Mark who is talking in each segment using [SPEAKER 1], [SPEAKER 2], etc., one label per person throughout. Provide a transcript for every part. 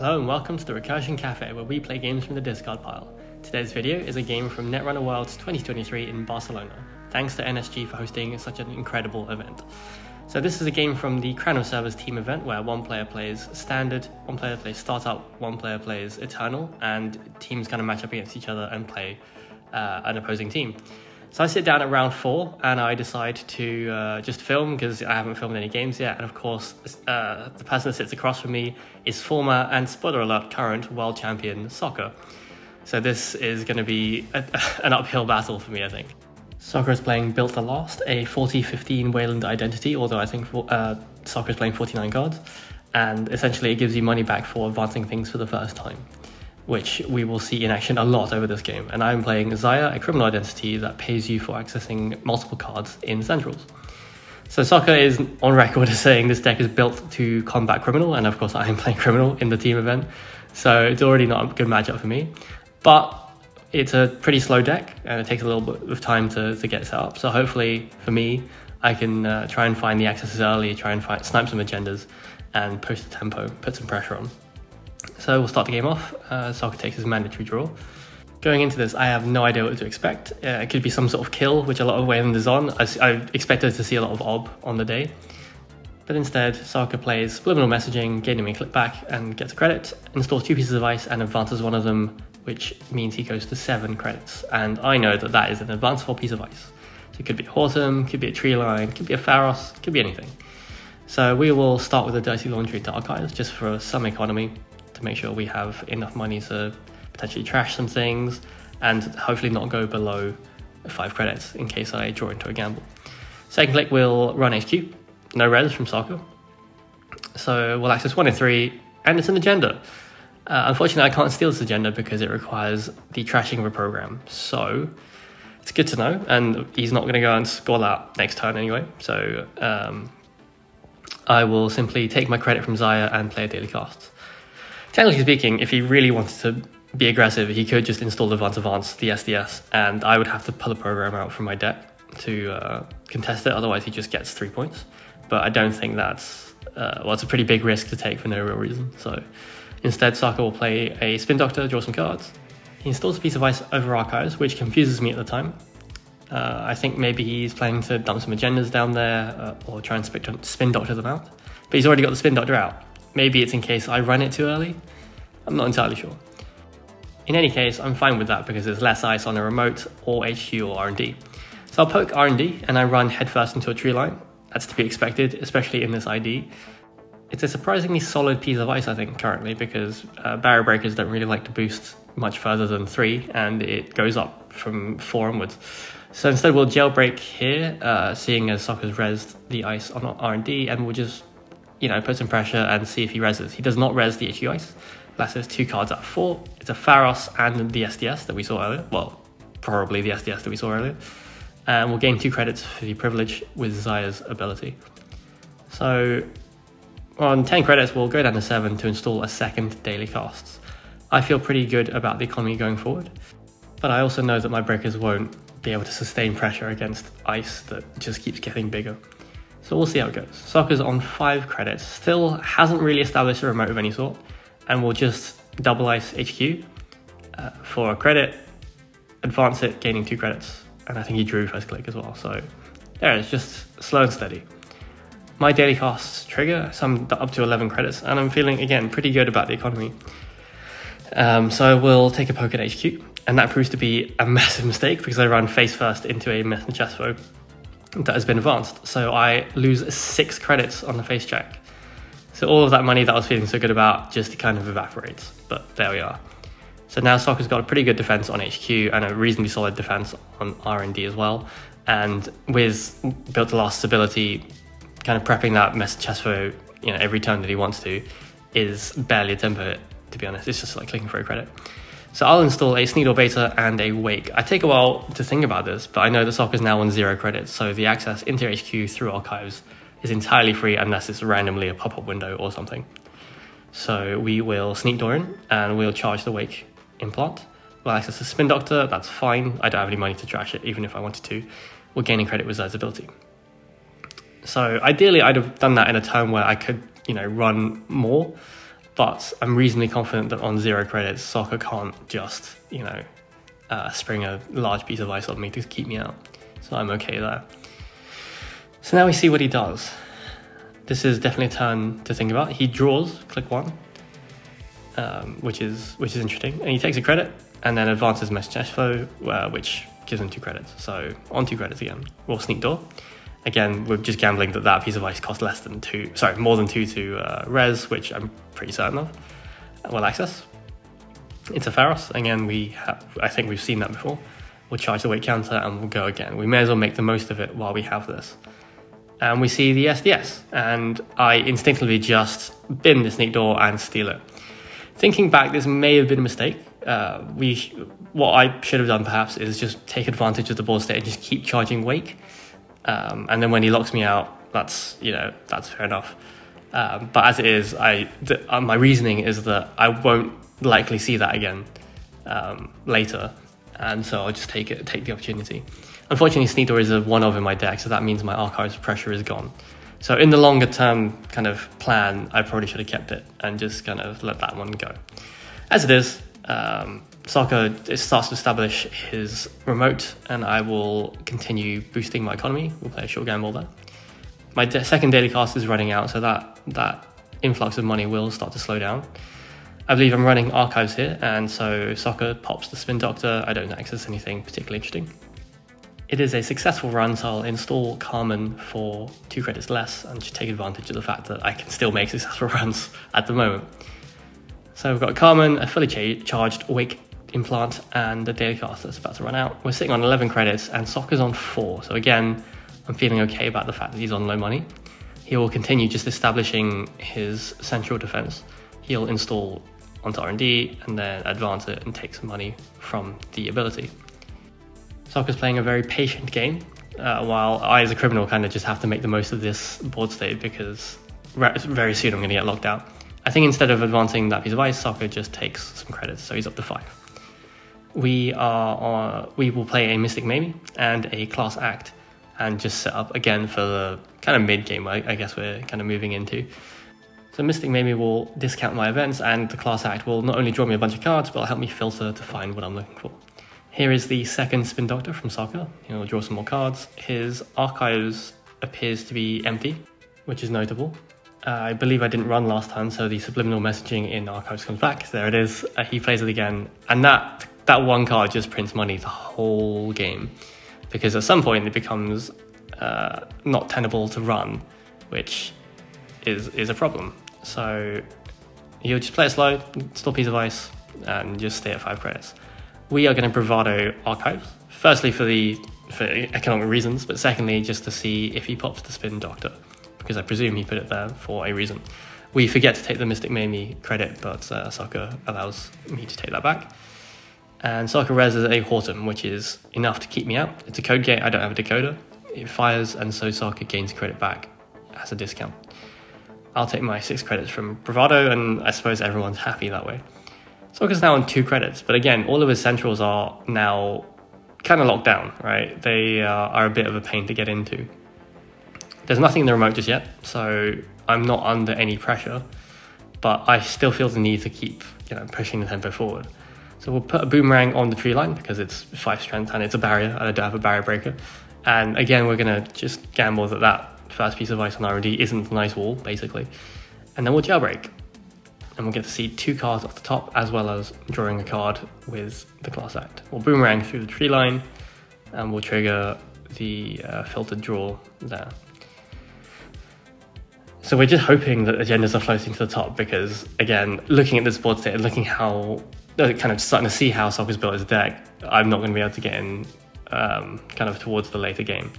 [SPEAKER 1] Hello and welcome to the Recursion Cafe, where we play games from the discard pile. Today's video is a game from Netrunner Worlds 2023 in Barcelona. Thanks to NSG for hosting such an incredible event. So this is a game from the Crown of Servers team event where one player plays Standard, one player plays Startup, one player plays Eternal, and teams kind of match up against each other and play an opposing team. So I sit down at round 4 and I decide to just film because I haven't filmed any games yet. And of course, the person that sits across from me is former and, spoiler alert, current world champion Sokka. So this is going to be an uphill battle for me, I think. Sokka is playing Built the Last, a 40-15 Wayland identity, although I think Sokka is playing 49 cards. And essentially it gives you money back for advancing things for the first time, which we will see in action a lot over this game. And I'm playing Zahya, a criminal identity that pays you for accessing multiple cards in centrals. So Sokka is on record as saying this deck is built to combat criminal, and of course I am playing criminal in the team event, so it's already not a good matchup for me. But it's a pretty slow deck, and it takes a little bit of time to get set up. So hopefully for me, I can try and find the accesses early, try and snipe some agendas, and push the tempo, put some pressure on. So we'll start the game off. Sokka takes his mandatory draw. Going into this, I have no idea what to expect. It could be some sort of kill, which a lot of Wayland is on. I expected to see a lot of ob on the day. But instead, Sokka plays subliminal messaging, gaining a click back, and gets a credit, installs 2 pieces of ice and advances one of them, which means he goes to 7 credits. And I know that that is an advanceable piece of ice. So it could be a Hortum, could be a tree line, could be a Pharos, could be anything. So we will start with a dirty laundry to archives, just for some economy, to make sure we have enough money to potentially trash some things and hopefully not go below 5 credits in case I draw into a gamble. Second click, we'll run HQ, no res from Sokka. So we'll access 1 in 3, and it's an agenda. Unfortunately, I can't steal this agenda because it requires the trashing of a program. So it's good to know, and he's not going to go and score that next turn anyway. So I will simply take my credit from Zahya and play a daily cast. Technically speaking, if he really wanted to be aggressive, he could just install Advance, the SDS, and I would have to pull a program out from my deck to contest it, otherwise he just gets 3 points. But I don't think that's, well, it's a pretty big risk to take for no real reason. So instead, Sokka will play a Spin Doctor, draw some cards. He installs a piece of ice over archives, which confuses me at the time. I think maybe he's planning to dump some agendas down there or try and Spin Doctor them out. But he's already got the Spin Doctor out. Maybe it's in case I run it too early. I'm not entirely sure. In any case, I'm fine with that because there's less ice on a remote or HQ or R&D. So I'll poke R&D and I run headfirst into a tree line. That's to be expected, especially in this ID. It's a surprisingly solid piece of ice, I think, currently, because barrier breakers don't really like to boost much further than 3, and it goes up from 4 onwards. So instead we'll jailbreak here, seeing as Sokka's rezzed the ice on R&D, and we'll just, you know, put some pressure and see if he rezzes. He does not res the HQ ice. That's his 2 cards out of 4. It's a Pharos and the SDS that we saw earlier. Well, probably the SDS that we saw earlier. And we'll gain 2 credits for the privilege with Zahya's ability. So on 10 credits, we'll go down to 7 to install a second daily cast. I feel pretty good about the economy going forward, but I also know that my breakers won't be able to sustain pressure against ice that just keeps getting bigger. So we'll see how it goes. Sokka's on 5 credits, still hasn't really established a remote of any sort, and we'll just double ice HQ for a credit, advance it, gaining 2 credits, and I think he drew first click as well. So there, it's just slow and steady. My daily casts trigger, so I'm up to 11 credits, and I'm feeling, again, pretty good about the economy. So we'll take a poke at HQ, and that proves to be a massive mistake because I run face first into a mess and chest foe that has been advanced. So I lose 6 credits on the face check. So all of that money that I was feeling so good about just kind of evaporates, but there we are. So now Sokka's got a pretty good defense on HQ and a reasonably solid defense on R&D as well. And with Built the Last's ability, kind of prepping that mess chest foe, you know, every turn that he wants to, is barely a tempo hit, to be honest. It's just like clicking for a credit. So I'll install a Sneedle Beta and a Wake. I take a while to think about this, but I know that Sokka's now on 0 credits, so the access into HQ through archives is entirely free unless it's randomly a pop-up window or something. So we will sneak door in and we'll charge the Wake implant. We'll access the Spin Doctor, that's fine. I don't have any money to trash it, even if I wanted to. We're gaining credit with Zed's ability. So ideally I'd have done that in a turn where I could, you know, run more. but I'm reasonably confident that on 0 credits, Sokka can't just, spring a large piece of ice on me to keep me out. So I'm okay there. So now we see what he does. This is definitely a turn to think about. He draws, click 1, which is interesting. And he takes a credit and then advances Message Flow, which gives him 2 credits. So on 2 credits again. We'll Sneak Door. Again, we're just gambling that piece of ice costs more than 2 to res, which I'm pretty certain of. We'll access. It's a Pharos. Again, I think we've seen that before. We'll charge the weight counter and we'll go again. We may as well make the most of it while we have this. And we see the SDS, and I instinctively just bin the Sneak Door and steal it. Thinking back, this may have been a mistake. What I should have done perhaps is just take advantage of the board state and just keep charging Wake. And then when he locks me out, that's fair enough. But as it is, my reasoning is that I won't likely see that again later, and so I'll just take the opportunity. Unfortunately, Sneak Door is a 1-of in my deck, so that means my Archives pressure is gone. So in the longer term kind of plan, I probably should have kept it and just kind of let that one go. As it is, Sokka starts to establish his remote, and I will continue boosting my economy. We'll play a short gamble there. My second daily cast is running out, so that influx of money will start to slow down. I believe I'm running Archives here, and so Sokka pops the Spin Doctor. I don't access anything particularly interesting. It is a successful run, so I'll install Carmen for 2 credits less and just take advantage of the fact that I can still make successful runs at the moment. So we've got Carmen, a fully charged Wake Implant, and the daily cast that's about to run out. We're sitting on 11 credits and Sokka's on 4. So again, I'm feeling okay about the fact that he's on low money. He will continue just establishing his central defense. He'll install onto R&D and then advance it and take some money from the ability. Sokka's playing a very patient game, while I as a criminal kind of just have to make the most of this board state because very soon I'm going to get locked out. I think instead of advancing that piece of ice, Sokka just takes some credits, so he's up to 5. We will play a Mystic Mamie and a Class Act and just set up again for the kind of mid-game I guess we're kind of moving into. So Mystic Mamie will discount my events, and the Class Act will not only draw me a bunch of cards, but it'll help me filter to find what I'm looking for. Here is the second Spin Doctor from Sokka. He'll draw some more cards. His Archives appears to be empty, which is notable. I believe I didn't run last time, so the subliminal messaging in Archives comes back. There it is. He plays it again, and that one card just prints money the whole game, because at some point it becomes not tenable to run, which is a problem. So you'll just play it slow, still piece of ice, and just stay at 5 credits. We are going to Bravado Archives, firstly for economic reasons, but secondly just to see if he pops the Spin Doctor, because I presume he put it there for a reason. We forget to take the Mystic Mamie credit, but Sokka allows me to take that back. And Sokka reses a Horton, which is enough to keep me out. It's a code gate, I don't have a decoder. It fires, and so Sokka gains credit back as a discount. I'll take my 6 credits from Bravado, and I suppose everyone's happy that way. Sokka's now on 2 credits, but again, all of his centrals are now kind of locked down, right? They are a bit of a pain to get into. There's nothing in the remote just yet, so I'm not under any pressure, but I still feel the need to keep pushing the tempo forward. So we'll put a Boomerang on the tree line because it's 5 strength and it's a barrier, and I don't have a barrier breaker. And again, we're going to just gamble that first piece of ice on R&D isn't a nice wall, basically. And then we'll jailbreak. And we'll get to see 2 cards off the top, as well as drawing a card with the Class Act. We'll Boomerang through the tree line, and we'll trigger the filtered draw there. So we're just hoping that agendas are floating to the top, because, again, looking at this board state and looking how, kind of starting to see how Sokka's built his deck, I'm not going to be able to get in kind of towards the later game.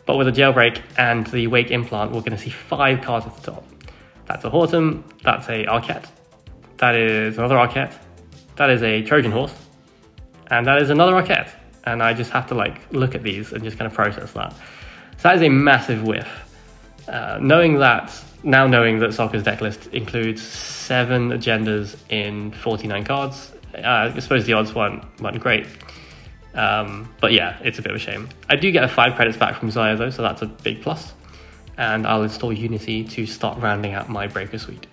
[SPEAKER 1] But with a Jailbreak and the Wake Implant, we're going to see 5 cards at the top. That's a Horton, that's a Arquette, that is another Arquette, that is a Trojan Horse, and that is another Arquette. And I just have to look at these and just kind of process that. So that is a massive whiff. Knowing that Sokka's deck list includes 7 agendas in 49 cards, I suppose the odds weren't great. But yeah, it's a bit of a shame. I do get 5 credits back from Zahya though, so that's a big plus. And I'll install Unity to start rounding out my Breaker suite.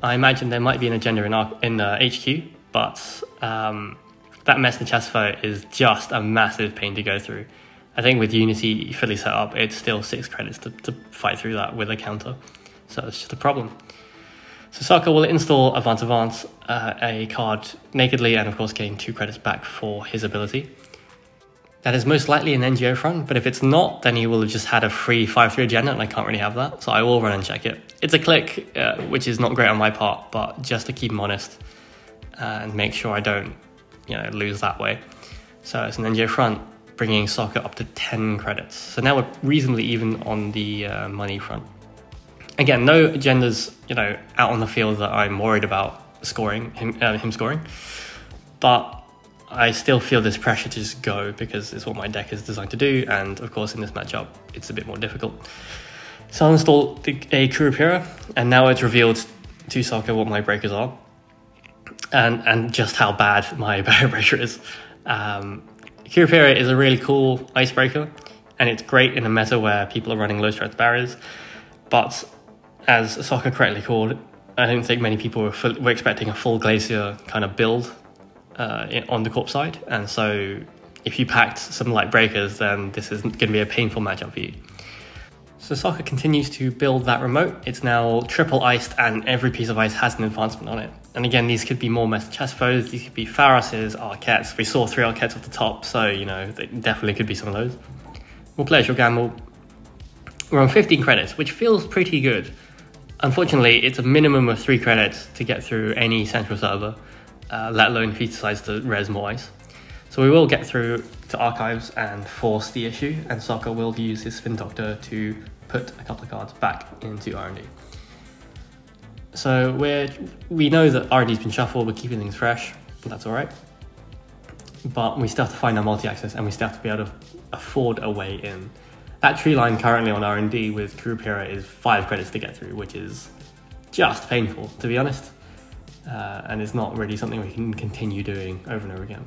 [SPEAKER 1] I imagine there might be an agenda in HQ, but that mess in Chessfo is just a massive pain to go through. I think with Unity fully set up, it's still 6 credits to fight through that with a counter. So it's just a problem. So Sokka will install Advance, a card nakedly, and of course gain 2 credits back for his ability. That is most likely an NGO front, but if it's not, then he will have just had a free 5-3 agenda, and I can't really have that, so I will run and check it. It's a click, which is not great on my part, but just to keep him honest and make sure I don't, lose that way. So it's an NGO front, bringing Sokka up to 10 credits. So now we're reasonably even on the money front. Again, no agendas, out on the field that I'm worried about scoring, him scoring, but I still feel this pressure to just go because it's what my deck is designed to do, and of course in this matchup it's a bit more difficult. So I'll install a Kurapira, and now it's revealed to Sokka what my breakers are, and just how bad my barrier breaker is. Kurapira is a really cool icebreaker, and it's great in a meta where people are running low strength barriers, but as Sokka correctly called, I don't think many people were expecting a full Glacier kind of build on the corp side, and so if you packed some light breakers, then this is going to be a painful matchup for you. So Sokka continues to build that remote. It's now triple iced, and every piece of ice has an advancement on it. And again, these could be more meta chess foes, these could be Pharoses, Arquettes. We saw 3 Arquettes off the top, so they definitely could be some of those. We'll play a short gamble. We're on 15 credits, which feels pretty good. Unfortunately, it's a minimum of 3 credits to get through any central server, let alone if he decides to res more ice. So we will get through to archives and force the issue, and Sokka will use his Spin Doctor to put a couple of cards back into R&D. So we know that R&D's been shuffled, we're keeping things fresh, that's alright. But we still have to find our multi-access, and we still have to be able to afford a way in. That tree line currently on R&D with Kurapira is 5 credits to get through, which is just painful, to be honest. And it's not really something we can continue doing over and over again.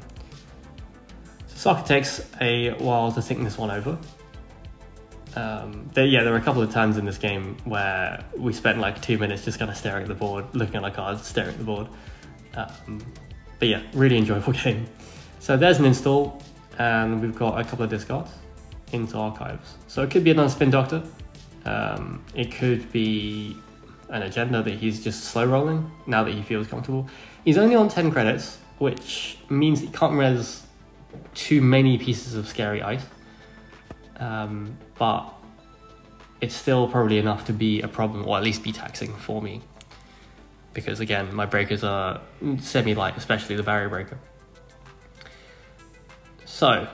[SPEAKER 1] So Sokka takes a while to think this one over. There were a couple of times in this game where we spent like 2 minutes just kind of staring at the board, looking at our cards, staring at the board. But yeah, really enjoyable game. So there's an install, and we've got a couple of discards into archives. So it could be another Spin Doctor. It could be an agenda that he's just slow rolling now that he feels comfortable. He's only on 10 credits, which means he can't res too many pieces of scary ice. But it's still probably enough to be a problem, or at least be taxing for me. Because again, my breakers are semi-light, especially the barrier breaker. So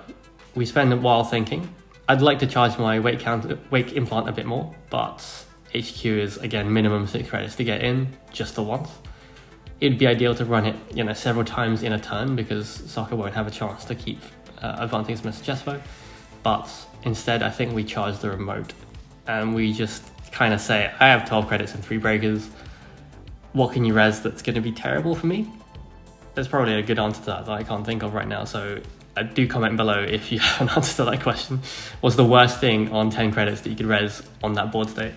[SPEAKER 1] we spend a while thinking. I'd like to charge my wake implant a bit more, but HQ is again minimum 6 credits to get in, just the once. It'd be ideal to run it, several times in a turn, because Sokka won't have a chance to keep advancing his Mr. Chessfo. But instead, I think we charge the remote, and we just kind of say, I have 12 credits and 3 breakers. What can you res that's going to be terrible for me? There's probably a good answer to that I can't think of right now, so do comment below if you have an answer to that question. What's the worst thing on 10 credits that you could res on that board state?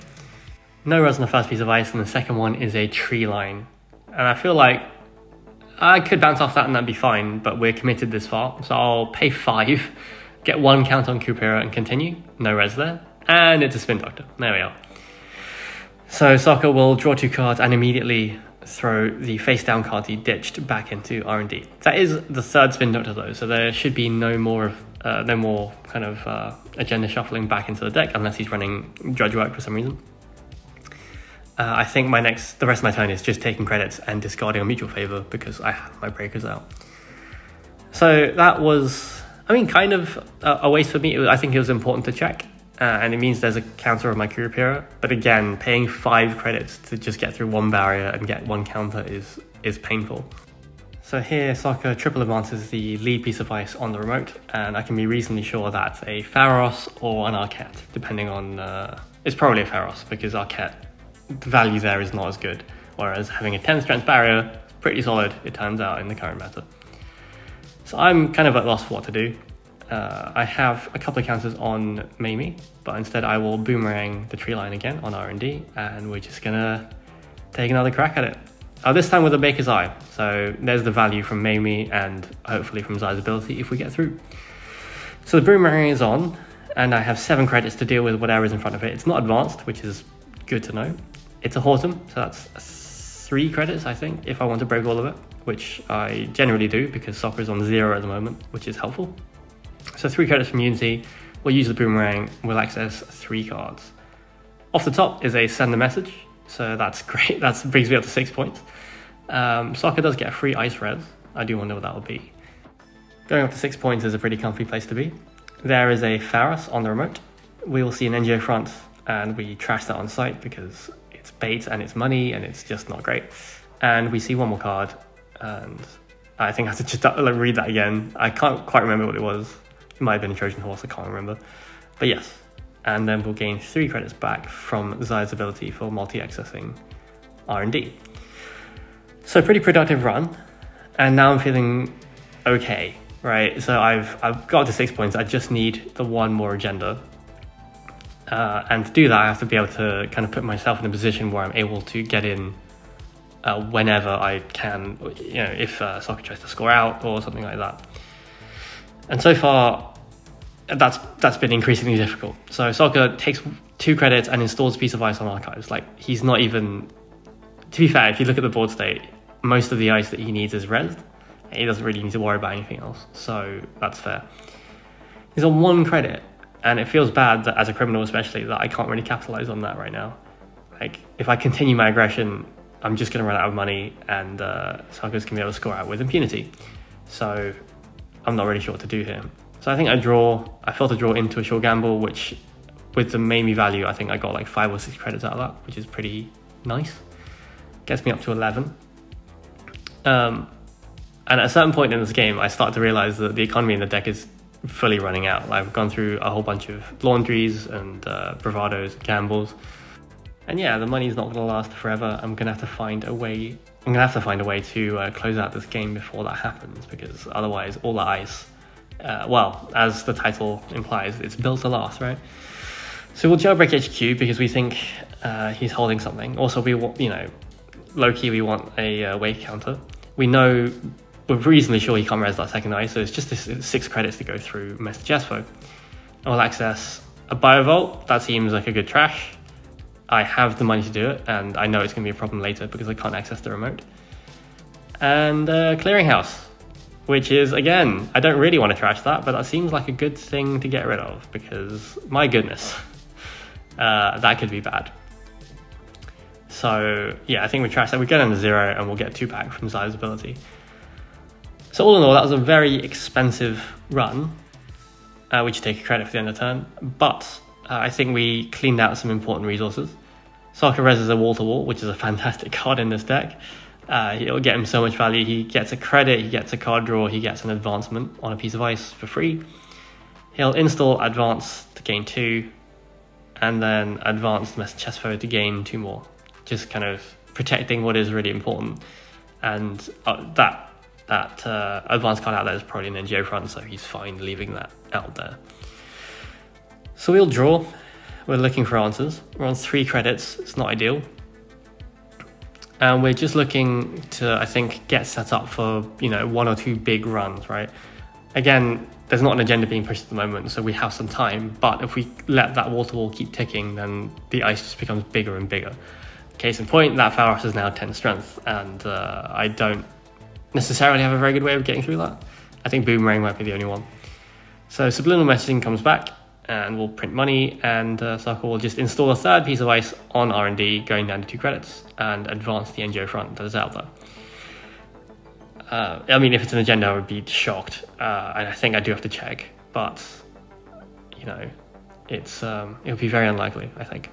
[SPEAKER 1] No res on the first piece of ice, and the second one is a tree line. And I feel like I could bounce off that and that'd be fine, but we're committed this far. So I'll pay 5, get 1 count on Kurapira and continue. No res there. And it's a Spin Doctor. There we are. So Sokka will draw 2 cards and immediately throw the face down card he ditched back into R&D. That is the 3rd Spin Doctor though, so there should be no more kind of agenda shuffling back into the deck unless he's running Drudge Work for some reason. I think the rest of my turn is just taking credits and discarding a mutual favor because I have my breakers out. So that was, kind of a waste for me. I think it was important to check, and it means there's a counter of my Kurapira. But again, paying 5 credits to just get through 1 barrier and get 1 counter is painful. So here, Sokka triple advances the lead piece of ice on the remote, and I can be reasonably sure that's a Pharos or an Arquette, depending on... it's probably a Pharos, because Arquette, the value there is not as good, whereas having a 10 strength barrier, pretty solid, it turns out, in the current meta. So I'm kind of at loss for what to do. I have a couple of counters on Mamie, but instead I will boomerang the tree line again on R&D, and we're just gonna take another crack at it. This time with a Baker's Eye. So there's the value from Mamie and hopefully from Zahya's ability if we get through. So the Boomerang is on, and I have 7 credits to deal with whatever is in front of it. It's not advanced, which is good to know. It's a Hortum, so that's 3 credits, I think, if I want to break all of it, which I generally do because Sokka is on 0 at the moment, which is helpful. So 3 credits from Unity. We'll use the Boomerang. We'll access 3 cards. Off the top is a Send a Message, so that's great. That brings me up to 6 points. Sokka does get a free Ice Res. I do wonder what that would be. Going up to 6 points is a pretty comfy place to be. There is a Pharos on the remote. We will see an NGO front, and we trash that on site because it's bait and it's money and it's just not great. And we see one more card, and I think I have to just read that again. I can't quite remember what it was. It might have been a Trojan Horse, I can't remember. But yes, and then we'll gain 3 credits back from Zahya's ability for multi-accessing R&D. So pretty productive run, and now I'm feeling okay, right? So I've got to 6 points. I just need the one more agenda. And to do that, I have to be able to kind of put myself in a position where I'm able to get in whenever I can, you know, if Sokka tries to score out or something like that. And so far, that's been increasingly difficult. So Sokka takes 2 credits and installs a piece of ice on archives. Like, he's not even... To be fair, if you look at the board state, most of the ice that he needs is rezzed. He doesn't really need to worry about anything else, so that's fair. He's on 1 credit, and it feels bad that, as a criminal especially, that I can't really capitalize on that right now. Like, if I continue my aggression, I'm just going to run out of money, and Sokka's going to be able to score out with impunity. So I'm not really sure what to do here. So I think I failed to draw into a short gamble, which with the Mamie value, I think I got like 5 or 6 credits out of that, which is pretty nice. Gets me up to 11. And at a certain point in this game, I start to realize that the economy in the deck is fully running out. I've gone through a whole bunch of laundries and bravados and gambles. And yeah, the money's not going to last forever. I'm going to have to find a way to close out this game before that happens, because otherwise all that ice, well, as the title implies, it's built to last, right? So we'll jailbreak HQ because we think he's holding something. Also, we want, you know, low-key we want a wave counter. We're reasonably sure he can't res that second ice, so it's just this 6 credits to go through Message Espo. I'll access a Biovolt. That seems like a good trash. I have the money to do it, and I know it's going to be a problem later because I can't access the remote. And Clearinghouse, which is, again, I don't really want to trash that, but that seems like a good thing to get rid of because, my goodness, that could be bad. So yeah, I think we trash that. We get under 0 and we'll get 2 back from Zahya's ability. So all in all, that was a very expensive run, which you take a credit for the end of turn, but I think we cleaned out some important resources. Sokka reses a wall-to-wall, which is a fantastic card in this deck. It'll get him so much value. He gets a credit, he gets a card draw, he gets an advancement on a piece of ice for free. He'll install Advance to gain 2, and then Advance Message Espo to gain 2 more. Just kind of protecting what is really important. And that advanced card out there is probably an NGO front, so he's fine leaving that out there. So we'll draw. We're looking for answers. We're on 3 credits. It's not ideal. And we're just looking to, I think, get set up for, you know, 1 or 2 big runs, right? Again, there's not an agenda being pushed at the moment, so we have some time. But if we let that wall-to-wall keep ticking, then the ice just becomes bigger and bigger. Case in point, that Pharos is now 10 strength, and I don't necessarily have a very good way of getting through that. I think Boomerang might be the only one. So subliminal messaging comes back, and we'll print money, and Sokka will just install a 3rd piece of ice on R&D, going down to 2 credits, and advance the NGO front that is out there. I mean, if it's an agenda, I would be shocked, and I think I do have to check, but, you know, it would be very unlikely, I think.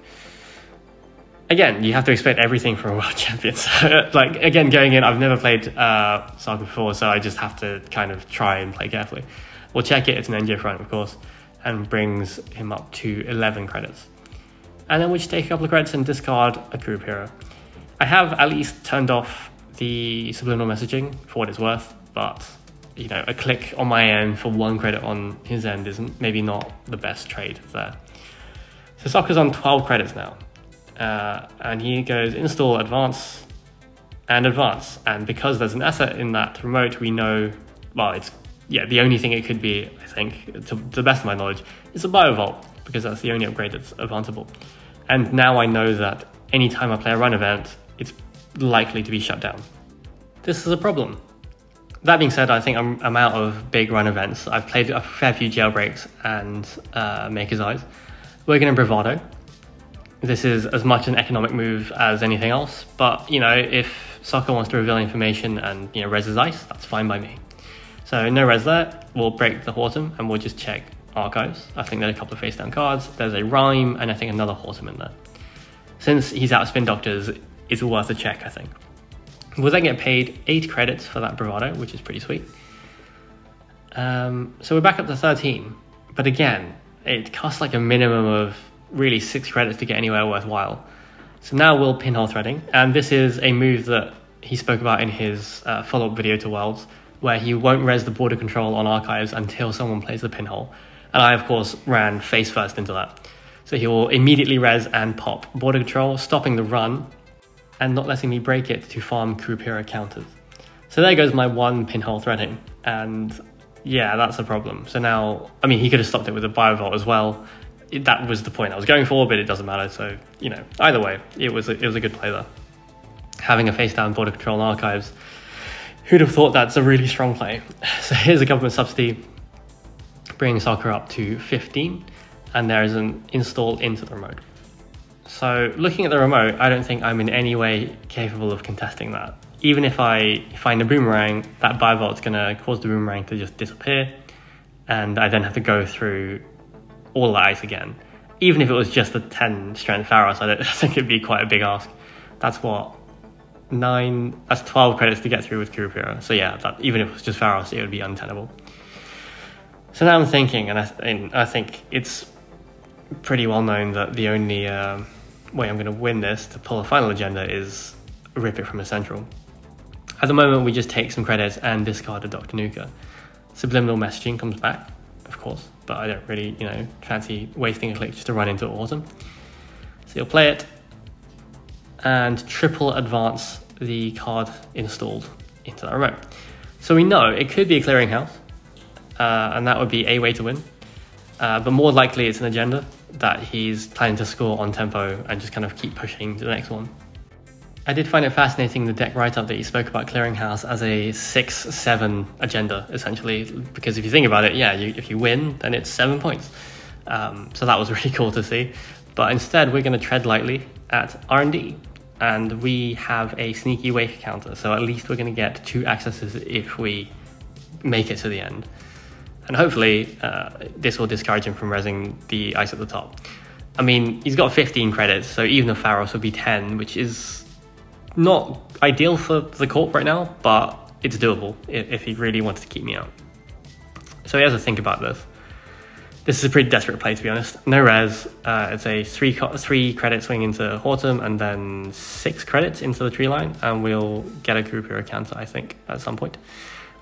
[SPEAKER 1] Again, you have to expect everything from a world champion. So, like, again, going in, I've never played Sokka before, so I just have to kind of try and play carefully. We'll check it, it's an NGO front, of course, and brings him up to 11 credits. And then we'll just take a couple of credits and discard a group hero. I have at least turned off the subliminal messaging for what it's worth, but, you know, a click on my end for 1 credit on his end isn't maybe not the best trade there. So Sokka's on 12 credits now. And he goes install Advance, and advance. And because there's an asset in that remote, we know, well, it's, yeah, the only thing it could be, I think, to the best of my knowledge, is a biovault, because that's the only upgrade that's advanceable. And now I know that anytime I play a run event, it's likely to be shut down. This is a problem. That being said, I think I'm out of big run events. I've played a fair few jailbreaks and Maker's Eyes. We're going to Bravado. This is as much an economic move as anything else, but you know, if Sokka wants to reveal information and, you know, res his ice, that's fine by me. So no res there, we'll break the Hortum and we'll just check archives. I think there's a couple of face down cards, there's a Rhyme, and I think another Hortum in there. Since he's out of Spin Doctors, it's worth a check, I think. We'll then get paid 8 credits for that Bravado, which is pretty sweet. So we're back up to 13, but again, it costs like a minimum of really 6 credits to get anywhere worthwhile. So now we'll pinhole threading, and this is a move that he spoke about in his follow-up video to Worlds, where he won't res the border control on archives until someone plays the pinhole. And I, of course, ran face first into that. So he will immediately res and pop border control, stopping the run, and not letting me break it to farm Kurupira counters. So there goes my 1 pinhole threading, and yeah, that's a problem. So now, I mean, he could have stopped it with a Biovault as well. That was the point I was going for, but it doesn't matter. So, you know, either way, it was a good play there. Having a face down border control on archives, who'd have thought that's a really strong play? So here's a government subsidy, bringing Sokka up to 15, and there is an install into the remote. So looking at the remote, I don't think I'm in any way capable of contesting that. Even if I find a boomerang, that Biovault's going to cause the boomerang to just disappear, and I then have to go through all the ice again. Even if it was just a 10 strength Pharos, I think it'd be quite a big ask. That's what, 9, that's 12 credits to get through with Kurupira. So yeah, that, even if it was just Pharos, it would be untenable. So now I'm thinking, and I think it's pretty well known that the only way I'm going to win this to pull a final agenda is rip it from a central. At the moment, we just take some credits and discard a Dr. Nuka. Subliminal messaging comes back, of course, but I don't really, you know, fancy wasting a click just to run into Autumn. So you'll play it and triple advance the card installed into that remote. So we know it could be a clearinghouse, and that would be a way to win, but more likely it's an agenda that he's planning to score on tempo and just kind of keep pushing to the next one. I did find it fascinating, the deck write-up, that he spoke about clearinghouse as a 6-7 agenda, essentially, because if you think about it, yeah, if you win, then it's 7 points. So that was really cool to see. But instead, we're going to tread lightly at R&D, and we have a sneaky wake counter, so at least we're going to get 2 accesses if we make it to the end. And hopefully, this will discourage him from resing the ice at the top. I mean, he's got 15 credits, so even a Pharos would be 10, which is not ideal for the Corp right now, but it's doable if he really wanted to keep me out. So he has to think about this. This is a pretty desperate play, to be honest. No res, it's a 3 credit swing into Hortum, and then 6 credits into the tree line, and we'll get a Kurupira counter, I think, at some point.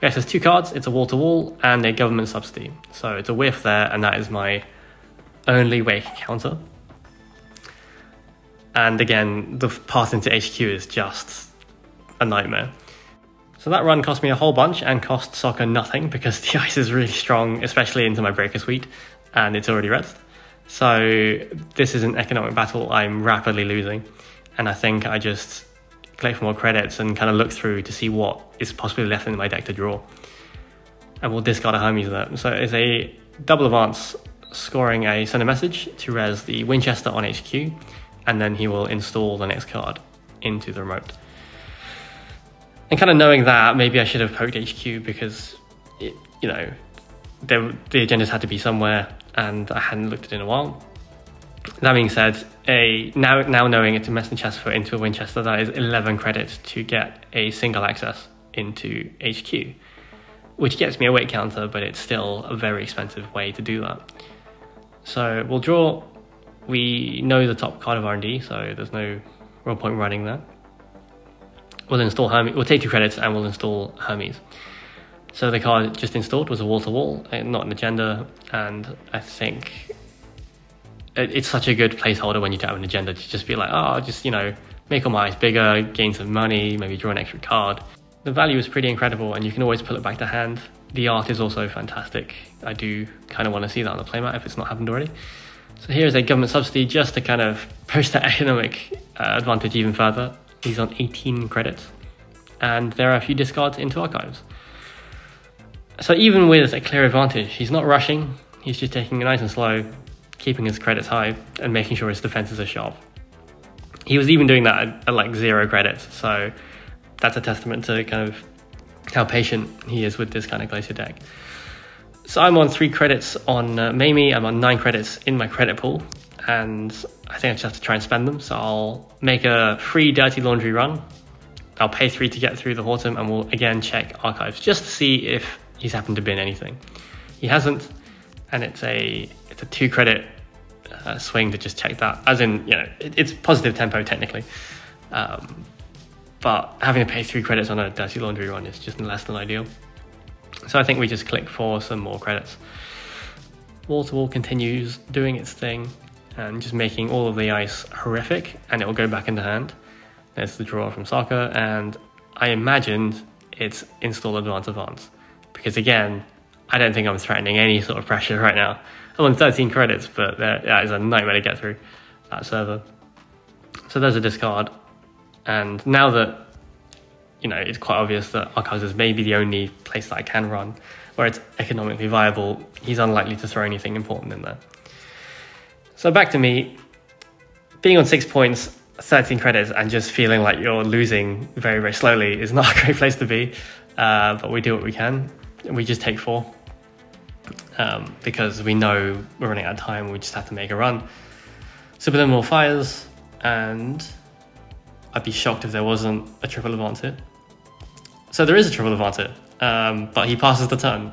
[SPEAKER 1] We access 2 cards, it's a wall-to-wall, and a government subsidy. So it's a whiff there, and that is my only wake counter. And again, the path into HQ is just a nightmare. So that run cost me a whole bunch and cost Sokka nothing, because the ice is really strong, especially into my Breaker Suite, and it's already rezzed. So this is an economic battle I'm rapidly losing, and I think I just collect for more credits and kind of look through to see what is possibly left in my deck to draw. And we'll discard a Hermes there. So it's a double advance, scoring a send a message to res the Winchester on HQ, and then he will install the next card into the remote. And kind of knowing that, maybe I should have poked HQ, because it, you know, the agendas had to be somewhere, and I hadn't looked at it in a while. That being said, now knowing it's a mess in chest for into a Winchester, that is 11 credits to get a single access into HQ, which gets me a weight counter, but it's still a very expensive way to do that. So we'll draw. We know the top card of R&D, so there's no real point running there. We'll install Hermes. We'll take 2 credits and we'll install Hermes. So the card just installed was a wall-to-wall, not an agenda, and I think it's such a good placeholder when you don't have an agenda to just be like, oh, I'll just, you know, make all my ice bigger, gain some money, maybe draw an extra card. The value is pretty incredible, and you can always pull it back to hand. The art is also fantastic. I do kind of want to see that on the playmat if it's not happened already. So here's a government subsidy just to kind of push that economic advantage even further. He's on 18 credits, and there are a few discards into archives. So even with a clear advantage, he's not rushing. He's just taking it nice and slow, keeping his credits high, and making sure his defenses are sharp. He was even doing that at like 0 credits, so that's a testament to kind of how patient he is with this kind of Glacier deck. So I'm on 3 credits on Mamie, I'm on 9 credits in my credit pool, and I think I just have to try and spend them. So I'll make a free Dirty Laundry run. I'll pay 3 to get through the Horton, and we'll again check archives just to see if he's happened to bin anything. He hasn't, and it's a 2 credit swing to just check that, as in, you know, it's positive tempo technically, but having to pay 3 credits on a Dirty Laundry run is just less than ideal. So I think we just click for some more credits. Wall to Wall continues doing its thing and just making all of the ice horrific, and it will go back into hand. There's the draw from Sokka, and I imagined it's install advance, because again, I don't think I'm threatening any sort of pressure right now. I'm on 13 credits, but that is a nightmare to get through that server. So there's a discard, and now that, you know, it's quite obvious that archives is maybe the only place that I can run where it's economically viable, he's unlikely to throw anything important in there. So back to me, being on 6 points, 13 credits, and just feeling like you're losing very, very slowly is not a great place to be, but we do what we can. We just take 4 because we know we're running out of time. We just have to make a run. Subliminal fires, and I'd be shocked if there wasn't a triple advance here. So there is a triple advance here, but he passes the turn.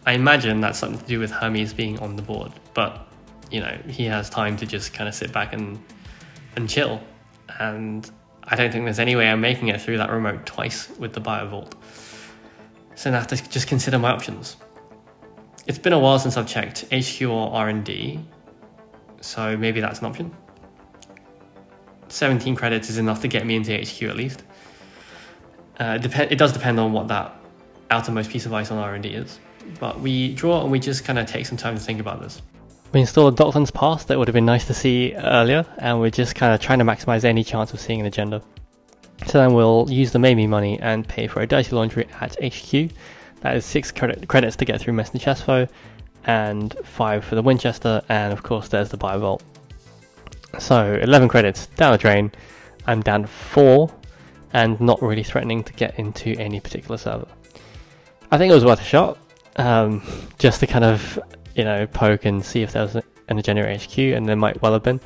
[SPEAKER 1] I imagine that's something to do with Hermes being on the board, but you know, he has time to just kind of sit back and chill. And I don't think there's any way I'm making it through that remote twice with the Biovault. So now I have to just consider my options. It's been a while since I've checked HQ or R&D, so maybe that's an option. 17 credits is enough to get me into HQ at least. It does depend on what that outermost piece of ice on R&D is, but we draw and we just kind of take some time to think about this. We installed a Docklands Pass that would have been nice to see earlier, and we're just kind of trying to maximize any chance of seeing an agenda. So then we'll use the Mamie money and pay for a Dirty Laundry at HQ. That is 6 credits to get through Mess and Chesfo, and 5 for the Winchester, and of course there's the Biovault. So 11 credits down the drain. I'm down to 4, and not really threatening to get into any particular server. I think it was worth a shot, just to kind of, you know, poke and see if there was an agenda at HQ, and there might well have been.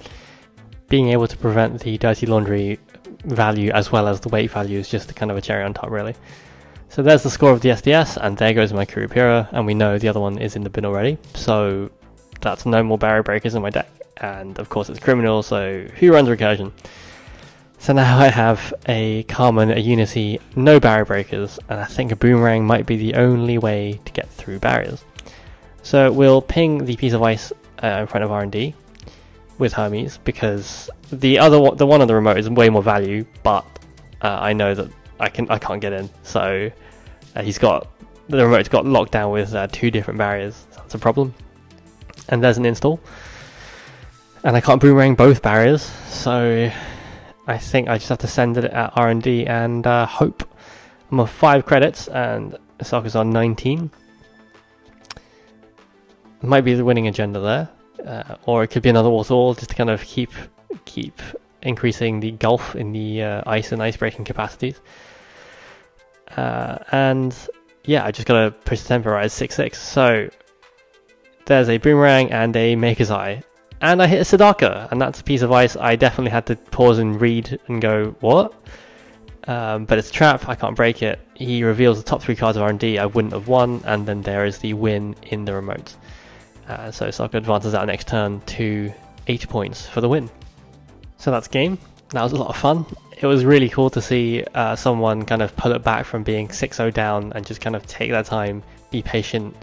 [SPEAKER 1] Being able to prevent the Dirty Laundry value as well as the weight value is just kind of a cherry on top, really. So there's the score of the SDS, and there goes my Kurupira, and we know the other one is in the bin already, so that's no more barrier breakers in my deck. And of course it's criminal, so who runs recursion? So now I have a Carmen, a Unity, no barrier breakers, and I think a Boomerang might be the only way to get through barriers. So we'll ping the piece of ice in front of R&D with Hermes, because the one on the remote is way more value, but I know that I can't get in, so the remote's got locked down with 2 different barriers, so that's a problem. And there's an install, and I can't Boomerang both barriers, so I think I just have to send it at R&D and hope. I'm on 5 credits, and Sokka's on 19. Might be the winning agenda there, or it could be another wall just to kind of keep increasing the gulf in the ice and ice breaking capacities. And yeah, I just gotta push the tempo rise 6/6. So there's a Boomerang and a Maker's Eye, and I hit a Siddhartha, and that's a piece of ice I definitely had to pause and read and go, what? But it's a trap, I can't break it. He reveals the top 3 cards of R&D I wouldn't have won, and then there is the win in the remote. So Sokka advances out next turn to 8 points for the win. So that's game. That was a lot of fun. It was really cool to see someone kind of pull it back from being 6-0 down and just kind of take their time, be patient,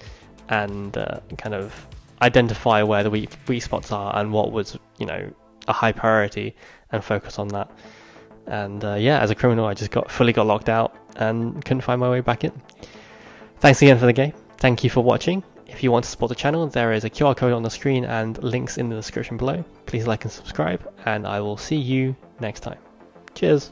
[SPEAKER 1] and identify where the weak spots are and what was, you know, a high priority, and focus on that. And yeah, as a criminal, I just fully got locked out and couldn't find my way back in. Thanks again for the game. Thank you for watching. If you want to support the channel, there is a QR code on the screen and links in the description below. Please like and subscribe, and I will see you next time. Cheers.